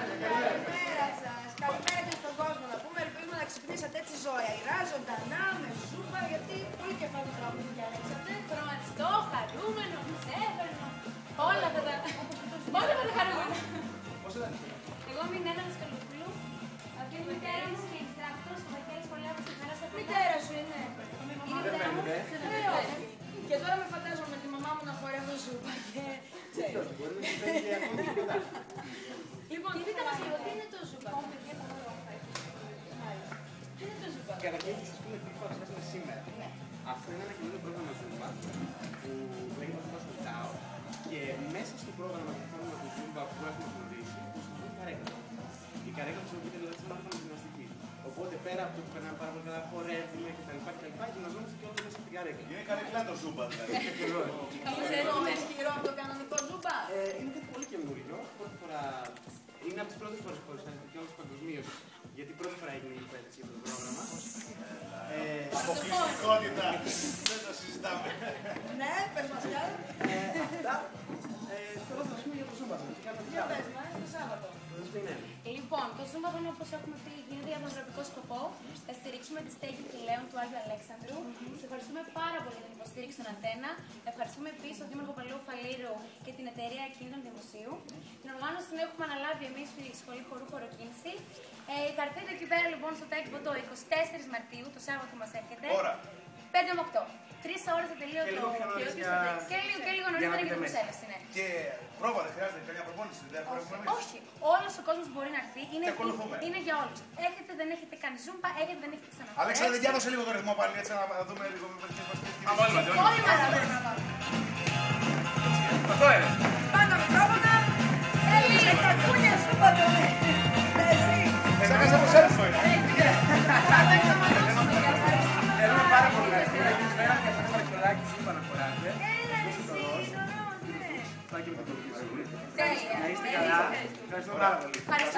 Καλημέρα σας. Καλημέρα και στον κόσμο. Να πούμε, ελπίζουμε να ξυπνήσατε έτσι ζωηρά, ζωντανά, με σούπα, γιατί πολύ κεφάλι τραγούδι διαλέξατε. Χρωματιστό, χαρούμενο, ψεύδερνο. Όλα αυτά τα χαρούμενα. Πώς ήταν? Εγώ είμαι η Νένα Δασκαλοπούλου. Αυτή είναι η μητέρα μου και η instructor στο Βαγγέλη Σχολείο που σήμερα σε Μητέρα σου είναι. Είναι η μητέρα μου. Όχι. Και τώρα με φαντάζομαι τη μαμά μου να χορεύω σούπα. Ξέρεις, μπορεί να συμβαίνει ακόμη και μετά. Λοιπόν, πείτε μας λίγο, τι είναι το ζούπα. Τι είναι το ζούπα. Καταρχήν, σας πούμε τι παρουσιάσαμε σήμερα. Αυτό είναι ένα καινούριο πρόγραμμα Zumba που λέγεται Zumba στο Tao και μέσα στο πρόγραμμα που κάνουμε το Zumba που έχουμε γνωρίσει, χρησιμοποιούμε καρέκλα. Η καρέκλα χρησιμοποιείται δηλαδή στην μάθημα γυμναστική. Οπότε πέρα από το που περνάμε πάρα πολύ καλά, χορεύουμε κτλ. Γυμναζόμαστε και όλα μέσα από την καρέκλα. Είναι καρέκλα το Zumba δηλαδή. Είναι ισχυρό από το κανονικό ζούπα. Είναι κάτι πολύ καινούριο. Πρώτη φορά είναι από τις πρώτες φορές που παρουσιάζεται και όλος παγκοσμίως. Γιατί πρώτη φορά έγινε η επένδυση για το πρόγραμμα. Αποκλειστικότητα. Δεν το συζητάμε. Ναι, πες μας κι άλλο. Αυτά. Θέλω να σας πούμε για το Zumba. Για πες μας, το Σάββατο. Λοιπόν, το Zumba είναι όπως έχουμε πει, γίνεται για ανθρωπικό σκοπό. Θα στηρίξουμε τη στέγη Κυλαίων του Άγιου Αλέξανδρου. Σας ευχαριστούμε πάρα πολύ για την υποστήριξη στον Αντένα. Ευχαριστούμε επίσης τον Δήμαρχο Παλαιού Φαλήρου και την εταιρεία Κίνητων Δημοσίου. Την οργάνωση την έχουμε αναλάβει εμείς στη Σχολή Χορού Χοροκίνηση. Θα έρθετε εκεί πέρα λοιπόν στο Τάκι Ποτό 24 Μαρτίου, το Σάββατο μας έρχεται. Ώρα. 5 με 8. 3 ώρες θα τελείω το και λίγο νωρίτερα για την προσέλευση. Ναι. Και πρόβα δεν χρειάζεται καμιά προπόνηση. Όχι. Όλος ο κόσμος μπορεί να έρθει. Είναι για όλους. Έχετε, δεν έχετε κάνει Zumba, έχετε, δεν έχετε ξαναφέρει. Αλέξανδρε, για δώσε λίγο το ρυθμό πάλι έτσι να δούμε λίγο με ποιες μας Όλοι μαζί μπορούμε να πάμε. Αυτό είναι. Πάνω μικρόφωνα. Έλειξε τα κούνια στο πατρόνι. Σαν κάσα από σέλφο είναι. Θέλουμε πάρα πολύ να έρθει. Έχεις πέρα και αυτό το παρακολάκι Zumba να χωράτε. Έλα, Θα και με το κολυμπήσου. Τέλεια. Να είστε καλά. Ευχαριστώ πάρα πολύ.